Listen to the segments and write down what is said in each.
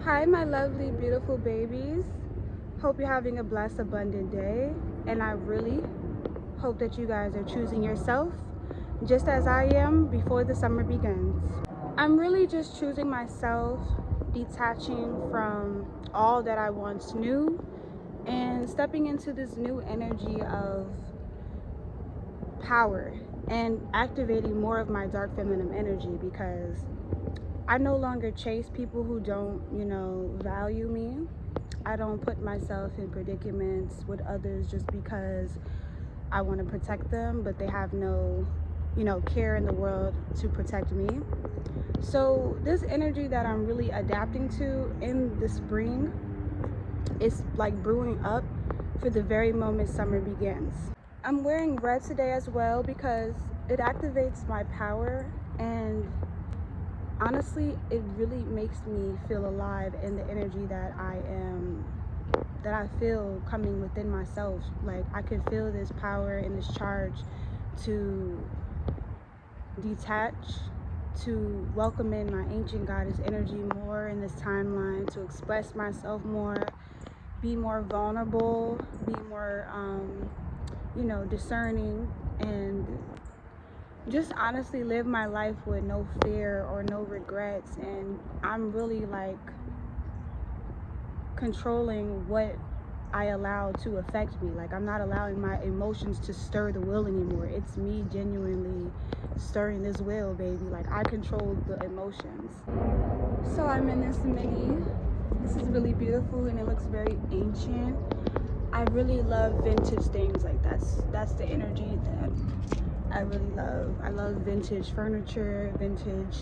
Hi, my lovely, beautiful babies. Hope you're having a blessed, abundant day. And I really hope that you guys are choosing yourself just as I am before the summer begins. I'm really just choosing myself, detaching from all that I once knew and stepping into this new energy of power and activating more of my dark feminine energy, because I no longer chase people who don't, value me. I don't put myself in predicaments with others just because I want to protect them, but they have no, care in the world to protect me. So this energy that I'm really adapting to in the spring is like brewing up for the very moment summer begins. I'm wearing red today as well because it activates my power, and honestly, it really makes me feel alive in the energy that I feel coming within myself. Like, I can feel this power and this charge to detach, to welcome in my ancient goddess energy more in this timeline, to express myself more, be more vulnerable, be more, discerning, and just honestly live my life with no fear or no regrets. And I'm really like controlling what I allow to affect me. Like, I'm not allowing my emotions to stir the wheel anymore. It's me genuinely stirring this wheel, baby. Like, I control the emotions. So I'm in this mini. This is really beautiful and it looks very ancient. I really love vintage things. Like, that's the energy that I really love. I love vintage furniture, vintage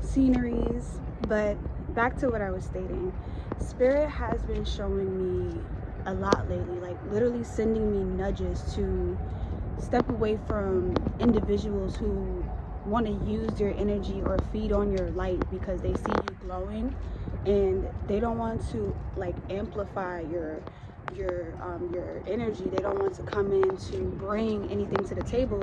sceneries. But back to what I was stating, Spirit has been showing me a lot lately, like literally sending me nudges to step away from individuals who want to use your energy or feed on your light because they see you glowing, and they don't want to like amplify your energy. They don't want to come in to bring anything to the table,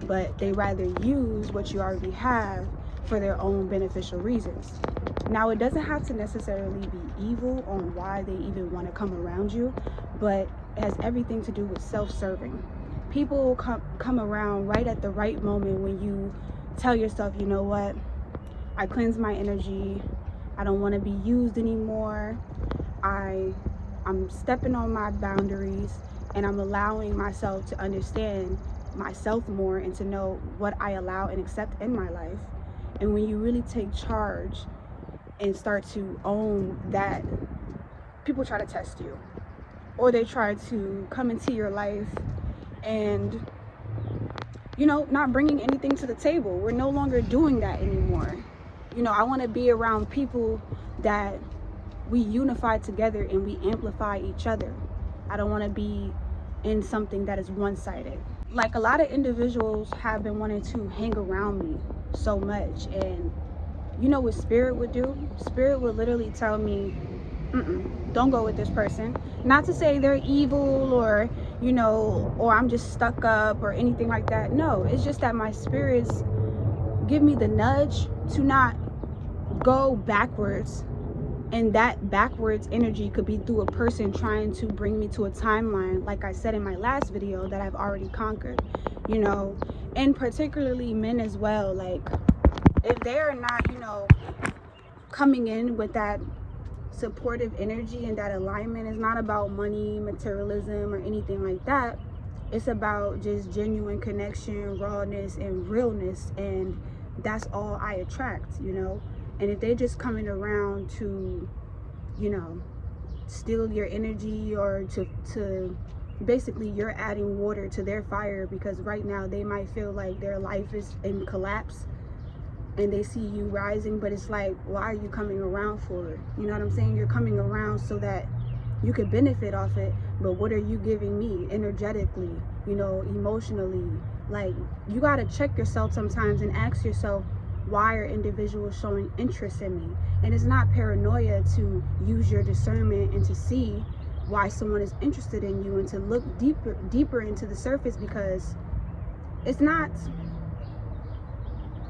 but they rather use what you already have for their own beneficial reasons. Now, it doesn't have to necessarily be evil on why they even want to come around you, but it has everything to do with self-serving. People come around right at the right moment when you tell yourself, you know what, I cleanse my energy, I don't want to be used anymore, I'm stepping on my boundaries, and I'm allowing myself to understand myself more and to know what I allow and accept in my life. And when you really take charge and start to own that, people try to test you, or they try to come into your life and, not bringing anything to the table. We're no longer doing that anymore. I want to be around people that we unify together and we amplify each other. I don't want to be in something that is one-sided. Like, a lot of individuals have been wanting to hang around me so much, and you know what Spirit would do? Spirit would literally tell me, don't go with this person. Not to say they're evil or, or I'm just stuck up or anything like that. No, it's just that my spirits give me the nudge to not go backwards. And that backwards energy could be through a person trying to bring me to a timeline, like I said in my last video, that I've already conquered, and particularly men as well. Like, if they're not, coming in with that supportive energy and that alignment, is not about money, materialism, or anything like that. It's about just genuine connection, rawness, and realness, and that's all I attract, And if they're just coming around to, steal your energy, or to basically you're adding water to their fire, because right now they might feel like their life is in collapse and they see you rising, but it's like, why are you coming around for it? You know what I'm saying? You're coming around so that you could benefit off it, but what are you giving me energetically, emotionally? Like, you got to check yourself sometimes and ask yourself, why are individuals showing interest in me? And it's not paranoia to use your discernment and to see why someone is interested in you, and to look deeper into the surface, because it's not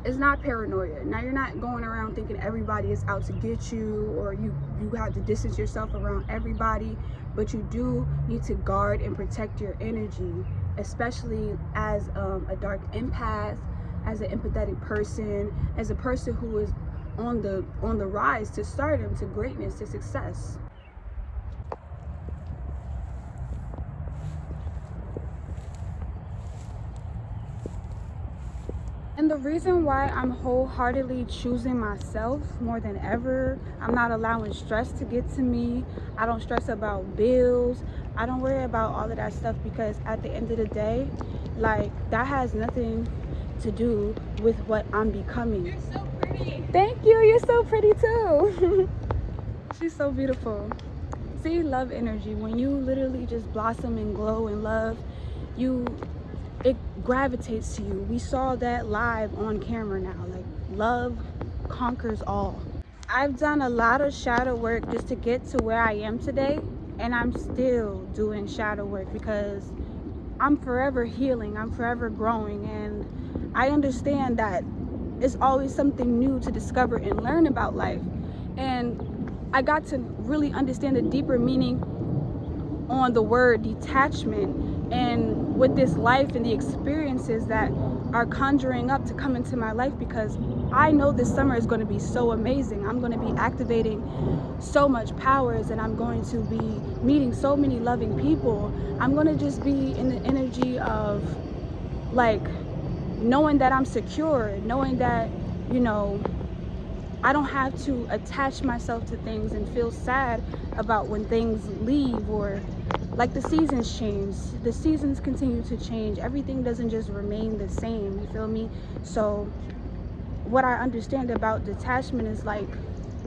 it's not paranoia. Now you're not going around thinking everybody is out to get you, or you have to distance yourself around everybody, but you do need to guard and protect your energy, especially as a dark empath, as an empathetic person, as a person who is on the rise to stardom, to greatness, to success. And the reason why I'm wholeheartedly choosing myself more than ever, I'm not allowing stress to get to me. I don't stress about bills. I don't worry about all of that stuff, because at the end of the day, like, that has nothing to do with what I'm becoming. You're so pretty. Thank you. You're so pretty too. She's so beautiful. See, love energy. When you literally just blossom and glow in love, it gravitates to you. We saw that live on camera now. Like, love conquers all. I've done a lot of shadow work just to get to where I am today, and I'm still doing shadow work because I'm forever healing, I'm forever growing, and I understand that it's always something new to discover and learn about life. And I got to really understand the deeper meaning on the word detachment, and with this life and the experiences that are conjuring up to come into my life, because I know this summer is going to be so amazing. I'm going to be activating so much powers, and I'm going to be meeting so many loving people. I'm going to just be in the energy of, like, knowing that I'm secure, knowing that, you know, I don't have to attach myself to things and feel sad about when things leave, or like the seasons change. The seasons continue to change. Everything doesn't just remain the same, you feel me? So what I understand about detachment is, like,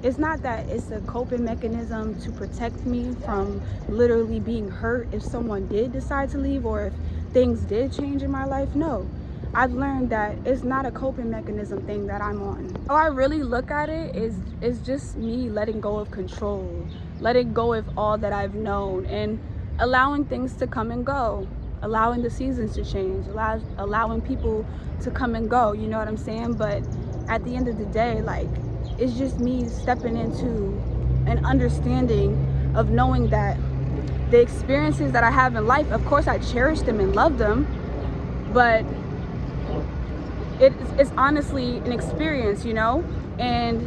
it's not that it's a coping mechanism to protect me from literally being hurt if someone did decide to leave, or if things did change in my life. No, I've learned that it's not a coping mechanism thing that I'm on. How I really look at it is just me letting go of control, letting go of all that I've known, and allowing things to come and go, allowing the seasons to change, allowing people to come and go, you know what I'm saying? But at the end of the day, like, it's just me stepping into an understanding of knowing that the experiences that I have in life, of course I cherish them and love them, but it's honestly an experience, you know, and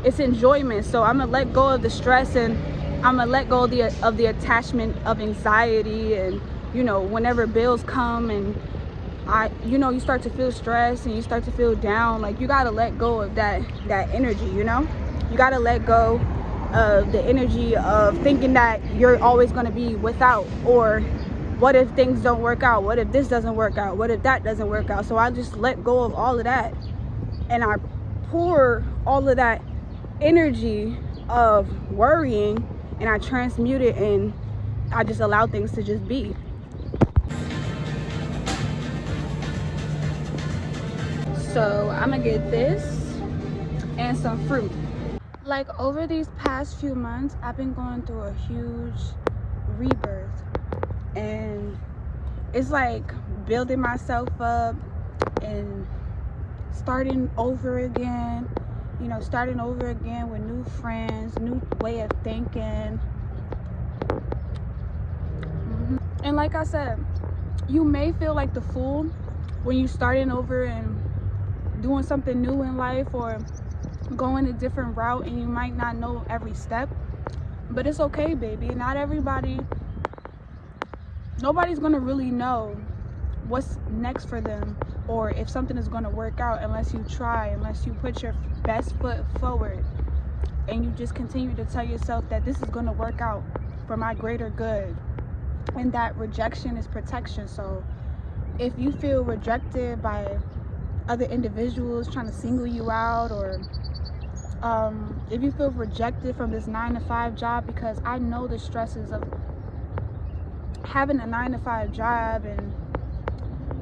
it's enjoyment. So I'm gonna let go of the stress, and I'm gonna let go of the attachment of anxiety. And, you know, whenever bills come and you start to feel stressed and you start to feel down, like, you gotta let go of that energy, you know? You gotta let go of the energy of thinking that you're always gonna be without, or what if things don't work out? What if this doesn't work out? What if that doesn't work out? So I just let go of all of that, and I pour all of that energy of worrying, and I transmute it, and I just allow things to just be. So I'm gonna get this and some fruit. Like, over these past few months, I've been going through a huge rebirth, and it's like building myself up and starting over again, you know, starting over again with new friends, new way of thinking. And like I said, you may feel like the fool when you're starting over and doing something new in life, or going a different route, and you might not know every step, but it's okay, baby. Nobody's gonna really know what's next for them, or if something is gonna work out, unless you try, unless you put your best foot forward, and you just continue to tell yourself that this is gonna work out for my greater good, and that rejection is protection. So if you feel rejected by other individuals trying to single you out, or if you feel rejected from this 9-to-5 job, because I know the stresses of having a 9-to-5 job and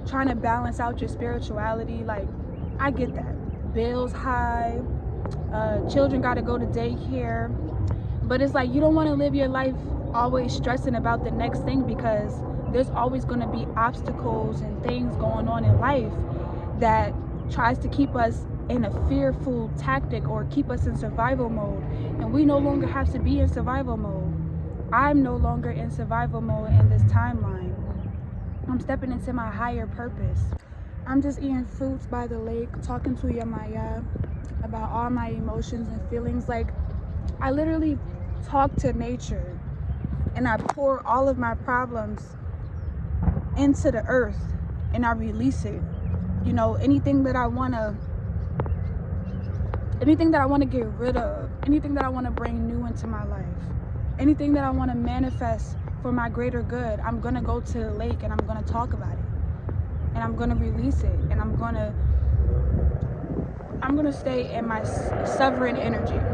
trying to balance out your spirituality, like, I get that. Bills high, children got to go to daycare, but it's like, you don't want to live your life always stressing about the next thing, because there's always going to be obstacles and things going on in life that tries to keep us in a fearful tactic or keep us in survival mode. And we no longer have to be in survival mode. I'm no longer in survival mode in this timeline. I'm stepping into my higher purpose. I'm just eating fruits by the lake, talking to Yemaya about all my emotions and feelings. Like, I literally talk to nature and I pour all of my problems into the earth and I release it. You know, anything that I want to get rid of, anything that I want to bring new into my life, anything that I want to manifest for my greater good, I'm going to go to the lake and I'm going to talk about it. And I'm going to release it. And I'm going to stay in my sovereign energy.